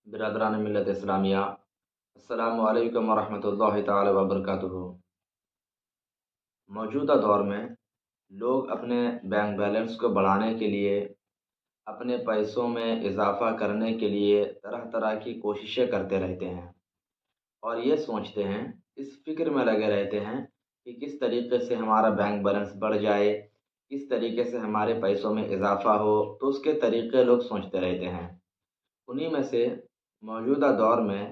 برادران ملت اسلامیہ، السلام علیکم ورحمۃ تعالی وبرکاتہ۔ موجودہ دور میں لوگ اپنے بینک بیلنس کو بڑھانے کے لیے، اپنے پیسوں میں اضافہ کرنے کے لیے طرح طرح کی کوششیں کرتے رہتے ہیں اور یہ سوچتے ہیں، اس فکر میں لگے رہتے ہیں کہ کس طریقے سے ہمارا بینک بیلنس بڑھ جائے، کس طریقے سے ہمارے پیسوں میں اضافہ ہو، تو اس کے طریقے لوگ سوچتے رہتے ہیں۔ انہی میں سے موجودہ دور میں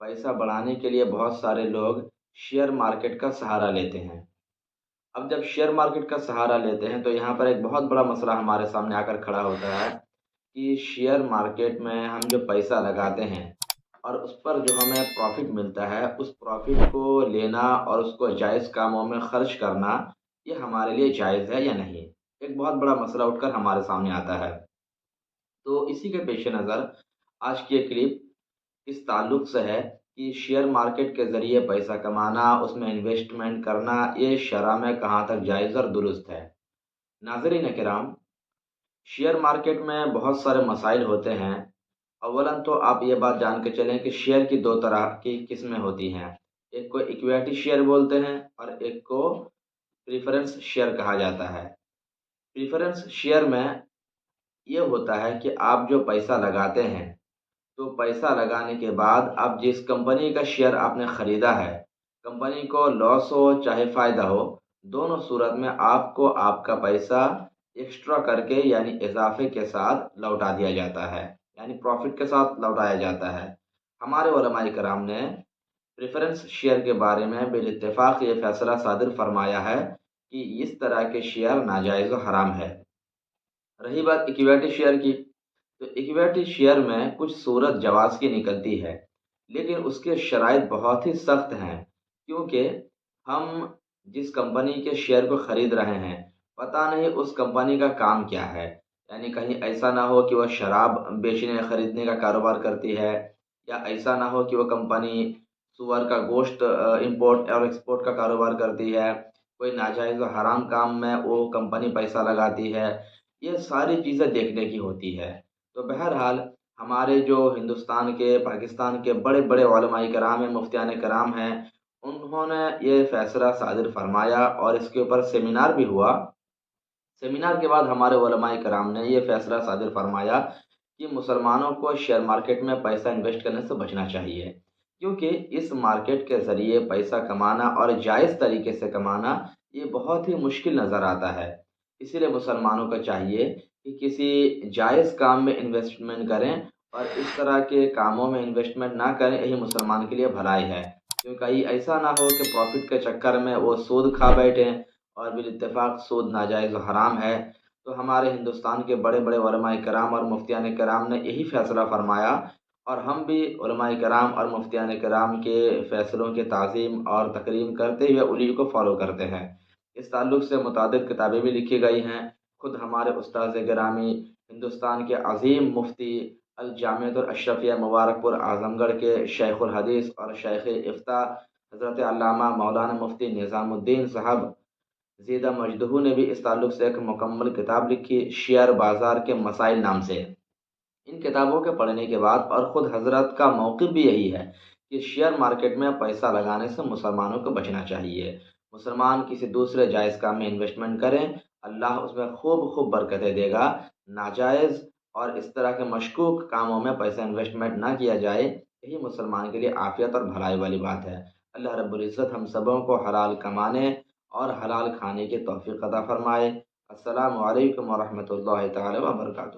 پیسہ بڑھانے کے لیے بہت سارے لوگ شیئر مارکیٹ کا سہارا لیتے ہیں۔ اب جب شیئر مارکیٹ کا سہارا لیتے ہیں تو یہاں پر ایک بہت بڑا مسئلہ ہمارے سامنے آ کر کھڑا ہوتا ہے کہ شیئر مارکیٹ میں ہم جو پیسہ لگاتے ہیں اور اس پر جو ہمیں پروفٹ ملتا ہے، اس پروفٹ کو لینا اور اس کو جائز کاموں میں خرچ کرنا، یہ ہمارے لیے جائز ہے یا نہیں؟ ایک بہت بڑا مسئلہ اٹھ کر ہمارے سامنے آتا ہے۔ تو اسی کے پیش نظر آج کی یہ کلپ اس تعلق سے ہے کہ شیئر مارکیٹ کے ذریعے پیسہ کمانا، اس میں انویسٹمنٹ کرنا، یہ شرع میں کہاں تک جائز اور درست ہے۔ ناظرین کرام، شیئر مارکیٹ میں بہت سارے مسائل ہوتے ہیں۔ اولاً تو آپ یہ بات جان کے چلیں کہ شیئر کی دو طرح کی قسمیں ہوتی ہیں، ایک کو ایکویٹی شیئر بولتے ہیں اور ایک کو پریفرنس شیئر کہا جاتا ہے۔ پریفرنس شیئر میں یہ ہوتا ہے کہ آپ جو پیسہ لگاتے ہیں، تو پیسہ لگانے کے بعد اب جس کمپنی کا شیئر آپ نے خریدا ہے، کمپنی کو لاس ہو چاہے فائدہ ہو، دونوں صورت میں آپ کو آپ کا پیسہ ایکسٹرا کر کے یعنی اضافے کے ساتھ لوٹا دیا جاتا ہے، یعنی پروفٹ کے ساتھ لوٹایا جاتا ہے۔ ہمارے علماء کرام نے پریفرنس شیئر کے بارے میں بالاتفاق یہ فیصلہ صادر فرمایا ہے کہ اس طرح کے شیئر ناجائز و حرام ہے۔ رہی بات ایکویٹی شیئر کی، تو ایکویٹی شیئر میں کچھ صورت جواز کی نکلتی ہے، لیکن اس کے شرائط بہت ہی سخت ہیں، کیونکہ ہم جس کمپنی کے شیئر کو خرید رہے ہیں، پتہ نہیں اس کمپنی کا کام کیا ہے، یعنی کہیں ایسا نہ ہو کہ وہ شراب بیچنے خریدنے کا کاروبار کرتی ہے، یا ایسا نہ ہو کہ وہ کمپنی سور کا گوشت امپورٹ اور ایکسپورٹ کا کاروبار کرتی ہے، کوئی ناجائز و حرام کام میں وہ کمپنی پیسہ لگاتی ہے۔ یہ ساری چیزیں دیکھنے کی ہوتی ہے۔ تو بہرحال ہمارے جو ہندوستان کے، پاکستان کے بڑے بڑے علماء کرام ہیں، مفتیان کرام ہیں، انہوں نے یہ فیصلہ صادر فرمایا اور اس کے اوپر سیمینار بھی ہوا۔ سیمینار کے بعد ہمارے علماء کرام نے یہ فیصلہ صادر فرمایا کہ مسلمانوں کو شیئر مارکیٹ میں پیسہ انویسٹ کرنے سے بچنا چاہیے، کیونکہ اس مارکیٹ کے ذریعے پیسہ کمانا اور جائز طریقے سے کمانا یہ بہت ہی مشکل نظر آتا ہے۔ اسی لیے مسلمانوں کو چاہیے کہ کسی جائز کام میں انویسٹمنٹ کریں اور اس طرح کے کاموں میں انویسٹمنٹ نہ کریں، یہی مسلمان کے لیے بھلائی ہے۔ کیونکہ کہیں ایسا نہ ہو کہ پروفٹ کے چکر میں وہ سود کھا بیٹھیں، اور بالاتفاق سود ناجائز و حرام ہے۔ تو ہمارے ہندوستان کے بڑے بڑے علماء کرام اور مفتیان کرام نے یہی فیصلہ فرمایا، اور ہم بھی علماء کرام اور مفتیان کرام کے فیصلوں کی تعظیم اور تکریم کرتے ہوئے انہی کو فالو کرتے ہیں۔ اس تعلق سے متعدد کتابیں بھی لکھی گئی ہیں۔ خود ہمارے استاذ گرامی، ہندوستان کے عظیم مفتی الجامعۃ الاشرفیہ مبارک پور اعظم گڑھ کے شیخ الحدیث اور شیخ افتاء حضرت علامہ مولانا مفتی نظام الدین صاحب زیدہ مجدہ نے بھی اس تعلق سے ایک مکمل کتاب لکھی، شیئر بازار کے مسائل نام سے۔ ان کتابوں کے پڑھنے کے بعد اور خود حضرت کا موقف بھی یہی ہے کہ شیئر مارکیٹ میں پیسہ لگانے سے مسلمانوں کو بچنا چاہیے۔ مسلمان کسی دوسرے جائز کام میں انویسٹمنٹ کریں، اللہ اس میں خوب خوب برکتیں دے گا۔ ناجائز اور اس طرح کے مشکوک کاموں میں پیسہ انویسٹمنٹ نہ کیا جائے، یہی مسلمان کے لیے عافیت اور بھلائی والی بات ہے۔ اللہ رب العزت ہم سبوں کو حلال کمانے اور حلال کھانے کی توفیق عطا فرمائے۔ السلام علیکم ورحمۃ اللہ تعالی وبرکاتہ۔